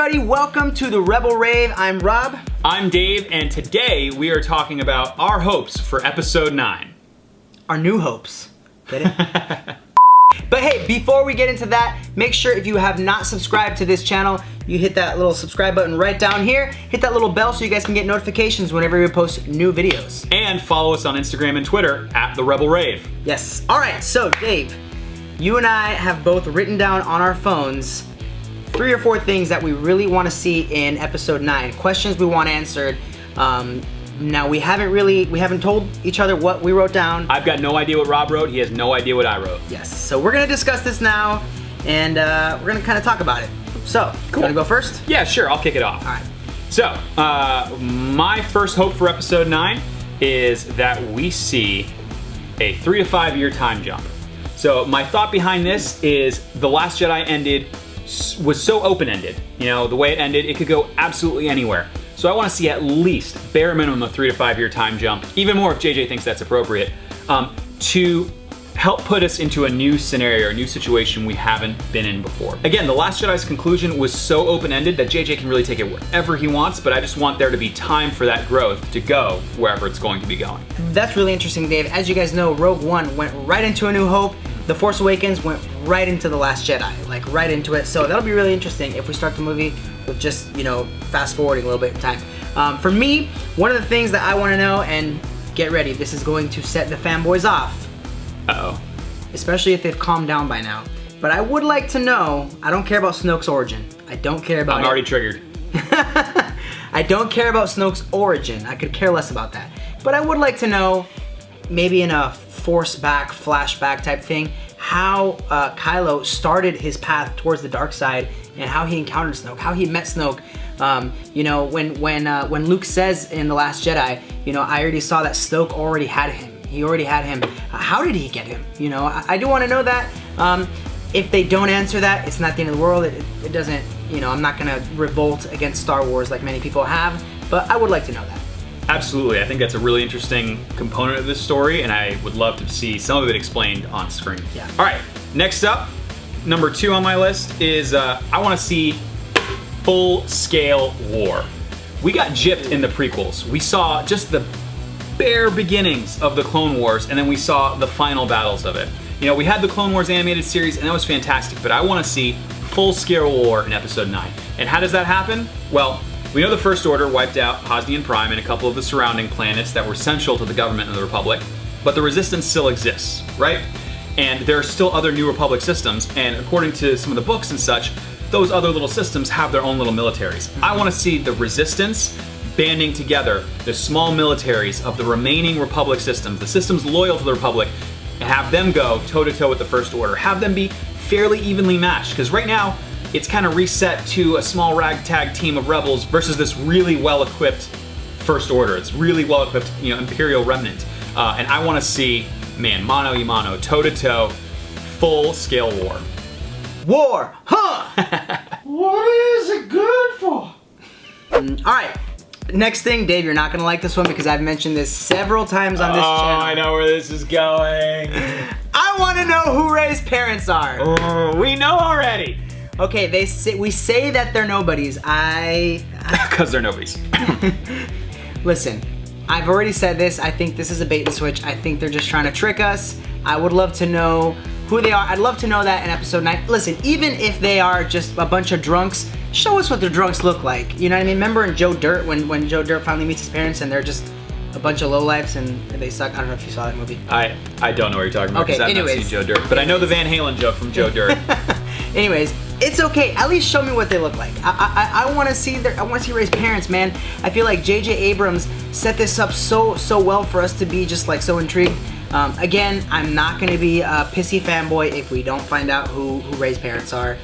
everybody, welcome to the Rebel Rave. I'm Rob. I'm Dave, and today we are talking about our hopes for episode 9. Our new hopes. Get it? But hey, before we get into that, make sure if you have not subscribed to this channel, you hit that little subscribe button right down here. Hit that little bell so you guys can get notifications whenever we post new videos. And follow us on Instagram and Twitter at the Rebel Rave. Yes. All right, so Dave, you and I have both written down on our phones 3 or 4 things that we really want to see in episode 9. Questions we want answered. Now we haven't told each other what we wrote down. I've got no idea what Rob wrote. He has no idea what I wrote. Yes. So we're gonna discuss this now, and we're gonna kind of talk about it. So, cool. You wanna go first? Yeah, sure. I'll kick it off. All right. So, my first hope for episode 9 is that we see a 3 to 5 year time jump. So my thought behind this is The Last Jedi was so open-ended. You know, the way it ended, it could go absolutely anywhere. So I want to see at least, bare minimum, a 3 to 5 year time jump, even more if JJ thinks that's appropriate, to help put us into a new scenario, a new situation we haven't been in before. Again, The Last Jedi's conclusion was so open-ended that JJ can really take it wherever he wants, but I just want there to be time for that growth to go wherever it's going to be going. That's really interesting, Dave. As you guys know, Rogue One went right into A New Hope. The Force Awakens went right into The Last Jedi, like right into it. So that'll be really interesting if we start the movie with just, you know, fast forwarding a little bit in time. For me, one of the things that I want to know, and get ready, this is going to set the fanboys off. Uh-oh. Especially if they've calmed down by now. But I would like to know, I don't care about Snoke's origin. I don't care about I'm already triggered. I don't care about Snoke's origin. I could care less about that. But I would like to know, maybe in a flashback type thing, how Kylo started his path towards the dark side and how he encountered Snoke, how he met Snoke. You know, when Luke says in The Last Jedi, you know, I already saw that Snoke already had him. He already had him. How did he get him? You know, I do want to know that. If they don't answer that, it's not the end of the world. It doesn't, you know, I'm not going to revolt against Star Wars like many people have, but I would like to know that. Absolutely, I think that's a really interesting component of this story, and I would love to see some of it explained on screen. Yeah. All right, next up, number 2 on my list is I want to see full-scale war. We got gypped in the prequels. We saw just the bare beginnings of the Clone Wars, and then we saw the final battles of it. You know, we had the Clone Wars animated series, and that was fantastic, but I want to see full-scale war in Episode 9. And how does that happen? Well, we know the First Order wiped out Hosnian Prime and a couple of the surrounding planets that were central to the government of the Republic, but the Resistance still exists, right? And there are still other New Republic systems, and according to some of the books and such, those other little systems have their own little militaries. I want to see the Resistance banding together the small militaries of the remaining Republic systems, the systems loyal to the Republic, and have them go toe-to-toe with the First Order. Have them be fairly evenly matched, because right now, it's kind of reset to a small ragtag team of rebels versus this really well-equipped First Order. It's really well-equipped, you know, Imperial remnant. And I want to see, man, mano y mano, toe-to-toe, full-scale war. War, huh? What is it good for? All right. Next thing, Dave, you're not gonna like this one because I've mentioned this several times on this channel. I know where this is going. I want to know who Rey's parents are. Oh, we know already. Okay, we say that they're nobodies. Because they're nobodies. Listen, I've already said this. I think this is a bait and switch. I think they're just trying to trick us. I would love to know who they are. I'd love to know that in episode 9. Listen, even if they are just a bunch of drunks, show us what their drunks look like. You know what I mean? Remember in Joe Dirt, when Joe Dirt finally meets his parents and they're just a bunch of lowlifes and they suck? I don't know if you saw that movie. I don't know what you're talking about because I've not seen Joe Dirt. But I know the Van Halen joke from Joe Dirt. Anyways, it's okay. At least show me what they look like. I want to see Rey's parents, man. I feel like J.J. Abrams set this up so well for us to be just like so intrigued. Again, I'm not going to be a pissy fanboy if we don't find out who Rey's parents are.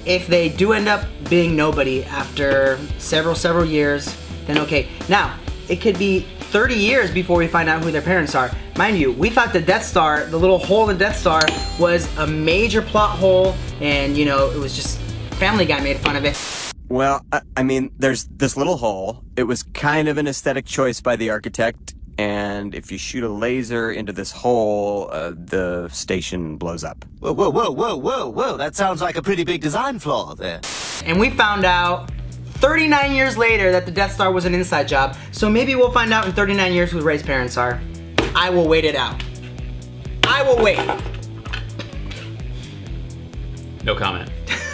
If they do end up being nobody after several years, then okay. Now, it could be 30 years before we find out who their parents are. Mind you, we thought the Death Star, the little hole in the Death Star, was a major plot hole, and you know, it was just Family Guy made fun of it. Well, I mean, there's this little hole. It was kind of an aesthetic choice by the architect. and if you shoot a laser into this hole, the station blows up. Whoa, whoa, whoa, whoa, whoa, whoa. That sounds like a pretty big design flaw there. And we found out 39 years later that the Death Star was an inside job. So maybe we'll find out in 39 years who Rey's parents are. I will wait it out. I will wait. No comment.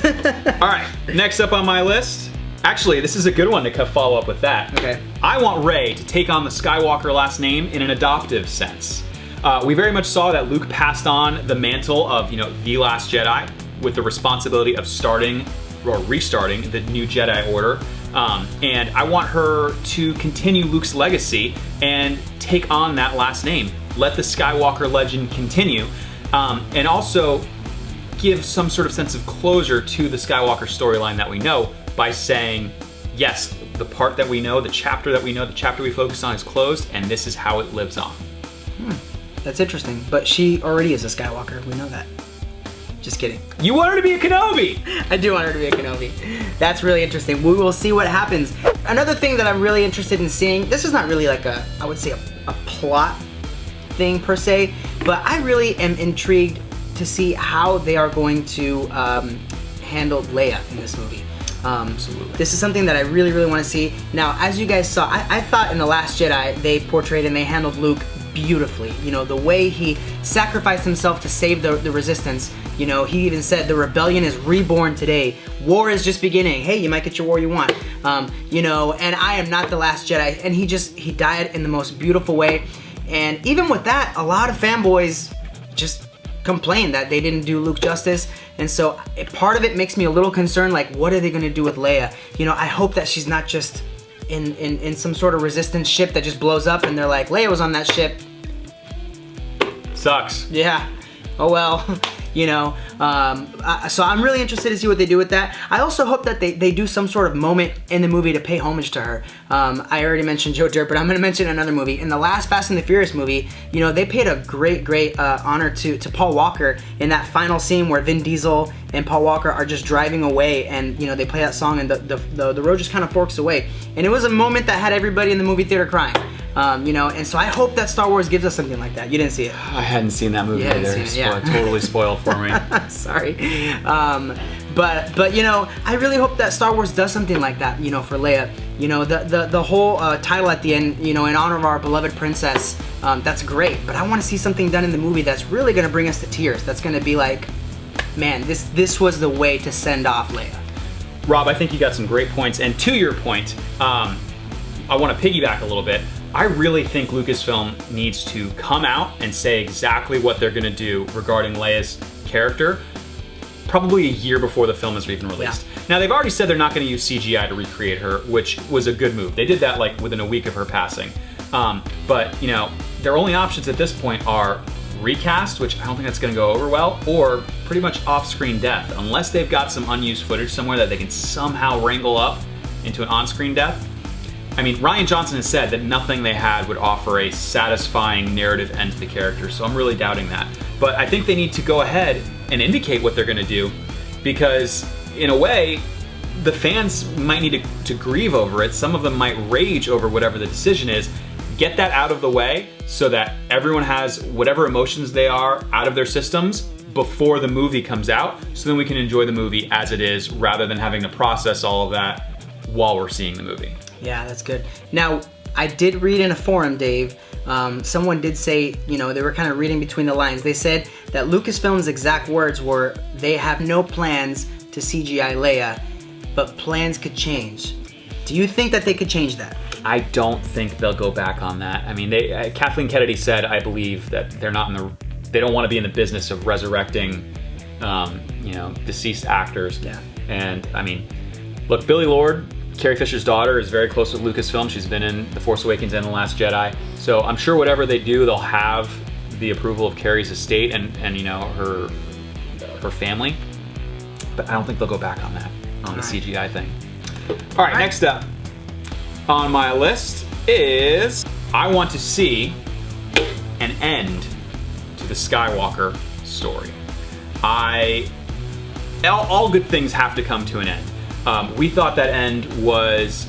All right, next up on my list. Actually, this is a good one to follow up with that. Okay. I want Rey to take on the Skywalker last name in an adoptive sense. We very much saw that Luke passed on the mantle of, the Last Jedi with the responsibility of starting or restarting the new Jedi Order. And I want her to continue Luke's legacy and take on that last name. Let the Skywalker legend continue. And also give some sort of sense of closure to the Skywalker storyline that we know by saying, yes, the part that we know, the chapter that we know, the chapter we focus on is closed, and this is how it lives on. That's interesting, but she already is a Skywalker, we know that. Just kidding. You want her to be a Kenobi! I do want her to be a Kenobi. That's really interesting. We will see what happens. Another thing that I'm really interested in seeing, this is not really like I would say a plot thing per se, but I really am intrigued to see how they are going to handle Leia in this movie. Absolutely. This is something that I really, really want to see. Now, as you guys saw, I thought in The Last Jedi, they portrayed and they handled Luke beautifully. The way he sacrificed himself to save the Resistance. He even said the rebellion is reborn today. War is just beginning. Hey, you might get your war you want. And I am not the Last Jedi. And he died in the most beautiful way. And even with that, a lot of fanboys just complained that they didn't do Luke justice. And so part of it makes me a little concerned, like, what are they gonna do with Leia? I hope that she's not just in some sort of Resistance ship that just blows up and they're like, Leia was on that ship. Sucks. Yeah. Oh well. So I'm really interested to see what they do with that. I also hope that they do some sort of moment in the movie to pay homage to her. I already mentioned Joe Dirt, but I'm going to mention another movie. In the last Fast and the Furious movie, they paid a great honor to Paul Walker in that final scene where Vin Diesel and Paul Walker are just driving away, and they play that song, and the road just kind of forks away. And it was a moment that had everybody in the movie theater crying. And so I hope that Star Wars gives us something like that. You didn't see it. I hadn't seen that movie either. Totally spoiled for me. Sorry. But I really hope that Star Wars does something like that, for Leia. The whole title at the end, in honor of our beloved princess, that's great. But I want to see something done in the movie that's really going to bring us to tears. That's going to be like, man, this was the way to send off Leia. Rob, I think you got some great points. And to your point, I want to piggyback a little bit. I really think Lucasfilm needs to come out and say exactly what they're going to do regarding Leia's character, probably a year before the film is even released. Yeah. Now, they've already said they're not going to use CGI to recreate her, which was a good move. They did that like within a week of her passing. But their only options at this point are recast, which I don't think that's going to go over well, or pretty much off-screen death, unless they've got some unused footage somewhere that they can somehow wrangle up into an on-screen death. I mean, Rian Johnson has said that nothing they had would offer a satisfying narrative end to the character, so I'm really doubting that. But I think they need to go ahead and indicate what they're going to do, because in a way, the fans might need to grieve over it. Some of them might rage over whatever the decision is. Get that out of the way so that everyone has whatever emotions they are out of their systems before the movie comes out, so then we can enjoy the movie as it is rather than having to process all of that while we're seeing the movie. Yeah, that's good. Now, I did read in a forum, Dave, someone did say, they were kind of reading between the lines. They said that Lucasfilm's exact words were, they have no plans to CGI Leia, but plans could change. Do you think that they could change that? I don't think they'll go back on that. I mean, Kathleen Kennedy said, I believe, that they don't want to be in the business of resurrecting, deceased actors. Yeah. And I mean, look, Billie Lourd, Carrie Fisher's daughter, is very close with Lucasfilm. She's been in The Force Awakens and The Last Jedi. So I'm sure whatever they do, they'll have the approval of Carrie's estate and her family. But I don't think they'll go back on that, on the CGI thing. All right, next up on my list is I want to see an end to the Skywalker story. All good things have to come to an end. We thought that end was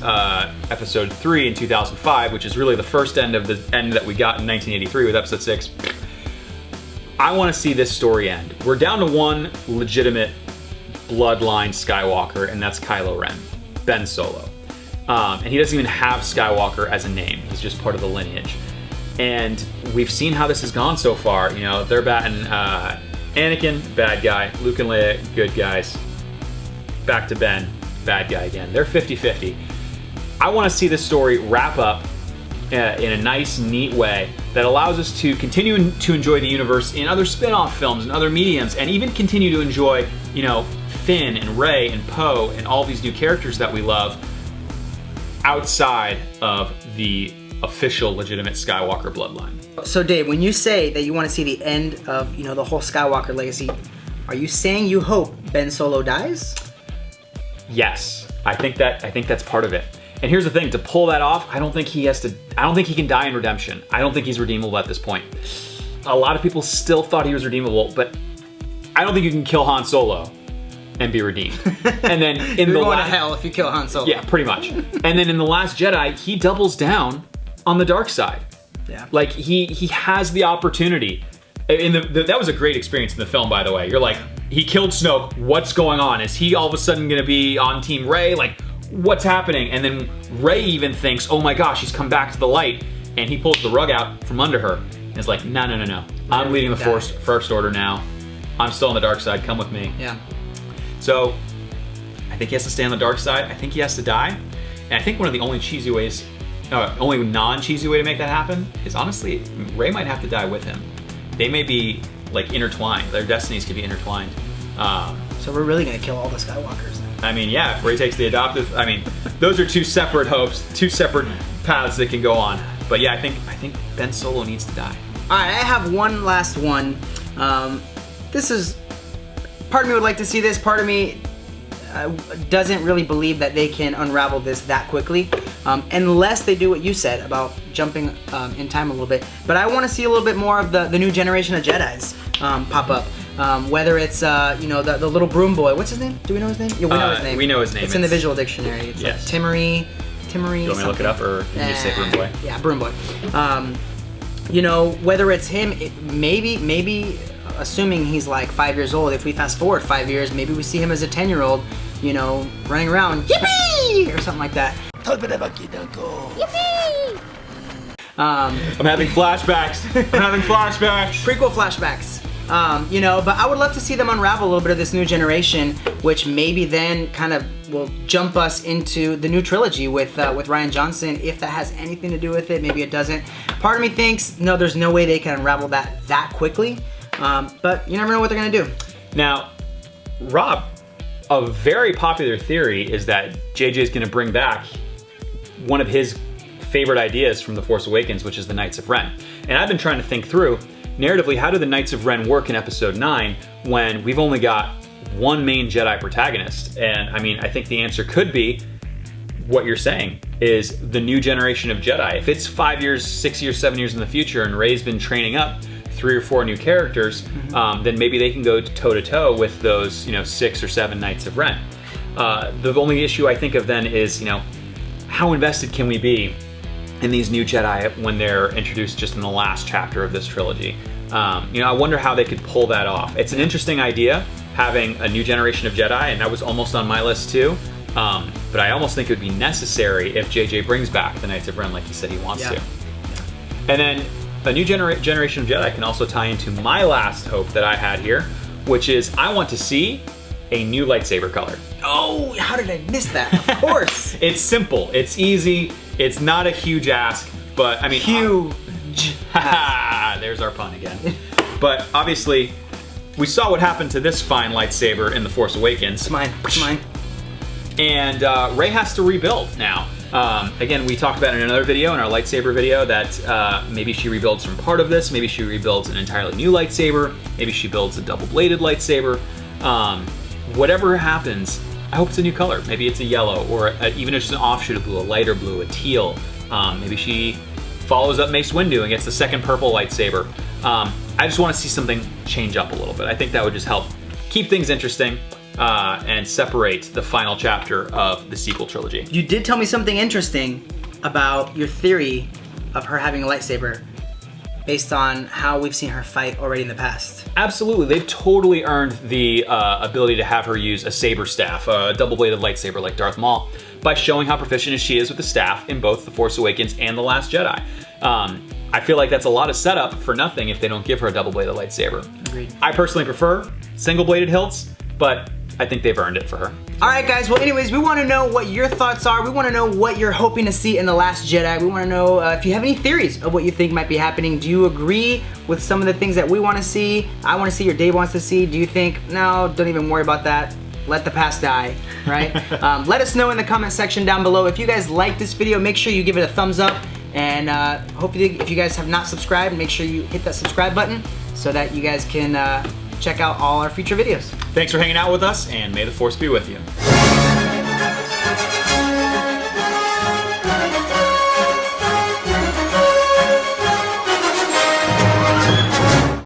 episode 3 in 2005, which is really the first end of the end that we got in 1983 with episode 6. I want to see this story end. We're down to one legitimate bloodline Skywalker, and that's Kylo Ren, Ben Solo. And he doesn't even have Skywalker as a name. He's just part of the lineage. And we've seen how this has gone so far. You know, they're batting Anakin, bad guy. Luke and Leia, good guys. Back to Ben, bad guy again. They're 50-50. I want to see this story wrap up in a nice, neat way that allows us to continue to enjoy the universe in other spin-off films and other mediums, and even continue to enjoy, you know, Finn and Rey and Poe and all these new characters that we love outside of the official, legitimate Skywalker bloodline. So Dave, when you say that you want to see the end of, you know, the whole Skywalker legacy, are you saying you hope Ben Solo dies? Yes, I think that's part of it. And here's the thing, to pull that off, I don't think he can die in Redemption. I don't think he's redeemable at this point. A lot of people still thought he was redeemable, but I don't think you can kill Han Solo and be redeemed. And then in You're going to hell if you kill Han Solo. Yeah, pretty much. And then in The Last Jedi, he doubles down on the dark side. Yeah. Like he has the opportunity. That was a great experience in the film, by the way. You're like, he killed Snoke. What's going on? Is he all of a sudden going to be on Team Rey? Like, what's happening? And then Rey even thinks, oh my gosh, he's come back to the light. And he pulls the rug out from under her. And is like, no. I'm leading the First Order now. I'm still on the dark side. Come with me. Yeah. So, I think he has to stay on the dark side. I think he has to die. And I think one of the only only non-cheesy way to make that happen is, honestly, Rey might have to die with him. They may be, like, intertwined. Their destinies could be intertwined. So we're really going to kill all the Skywalkers then. I mean, yeah, if Rey takes the adoptive, I mean, those are two separate hopes, two separate paths that can go on. But yeah, I think Ben Solo needs to die. All right, I have one last one. This is, part of me would like to see this, part of me doesn't really believe that they can unravel this that quickly, unless they do what you said about jumping in time a little bit. But I want to see a little bit more of the new generation of Jedis pop up. Whether it's you know, the little broom boy. What's his name? Do we know his name? Yeah, we know his name. We know his name. It's in the visual dictionary. It's yes. like Timmery. You want me to look it up, or can you just say broom boy? Yeah, broom boy. You know, whether it's him, maybe assuming he's like 5 years old, if we fast forward 5 years, maybe we see him as a 10-year-old, you know, running around, yippee! Or something like that. Yippee! I'm having flashbacks. Prequel flashbacks. You know, but I would love to see them unravel a little bit of this new generation, which maybe then kind of will jump us into the new trilogy with Rian Johnson, if that has anything to do with it. Maybe it doesn't. Part of me thinks, no, there's no way they can unravel that quickly. But you never know what they're gonna do. Now, Rob, a very popular theory is that JJ is gonna bring back one of his favorite ideas from The Force Awakens, which is the Knights of Ren. And I've been trying to think through, narratively, how do the Knights of Ren work in Episode 9 when we've only got one main Jedi protagonist? And I mean, I think the answer could be what you're saying, is the new generation of Jedi. If it's 5 years, 6 years, 7 years in the future, and Rey's been training up 3 or 4 new characters, then maybe they can go toe-to-toe with those, you know, 6 or 7 Knights of Ren. The only issue I think of then is, you know, how invested can we be in these new Jedi when they're introduced just in the last chapter of this trilogy? You know, I wonder how they could pull that off. It's an interesting idea, having a new generation of Jedi, and that was almost on my list too. But I almost think it would be necessary if JJ brings back the Knights of Ren like he said he wants to. And then a new generation of Jedi can also tie into my last hope that I had here, which is I want to see a new lightsaber color. Oh, how did I miss that? Of course. It's simple, it's easy, it's not a huge ask, but I mean, huge. There's our pun again. But obviously, we saw what happened to this fine lightsaber in The Force Awakens. It's mine. It's mine. And Rey has to rebuild now. Again, we talked about in another video, in our lightsaber video, that maybe she rebuilds from part of this, maybe she rebuilds an entirely new lightsaber, maybe she builds a double-bladed lightsaber. Whatever happens, I hope it's a new color. Maybe it's a yellow, or even just an offshoot of blue, a lighter blue, a teal. Maybe she follows up Mace Windu and gets the second purple lightsaber. I just want to see something change up a little bit. I think that would just help keep things interesting. and separate the final chapter of the sequel trilogy. You did tell me something interesting about your theory of her having a lightsaber based on how we've seen her fight already in the past. Absolutely, they've totally earned the ability to have her use a saber staff, a double-bladed lightsaber like Darth Maul, by showing how proficient she is with the staff in both The Force Awakens and The Last Jedi. I feel like that's a lot of setup for nothing if they don't give her a double-bladed lightsaber. Agreed. I personally prefer single-bladed hilts, but I think they've earned it for her. All right, guys. Well, anyways, we want to know what your thoughts are. We want to know what you're hoping to see in The Last Jedi. We want to know if you have any theories of what you think might be happening. Do you agree with some of the things that we want to see, I want to see, or Dave wants to see? Do you think, no, don't even worry about that, let the past die, right? Let us know in the comment section down below. If you guys like this video, make sure you give it a thumbs up. And hopefully, if you guys have not subscribed, make sure you hit that subscribe button so that you guys can check out all our future videos. Thanks for hanging out with us, and may the Force be with you.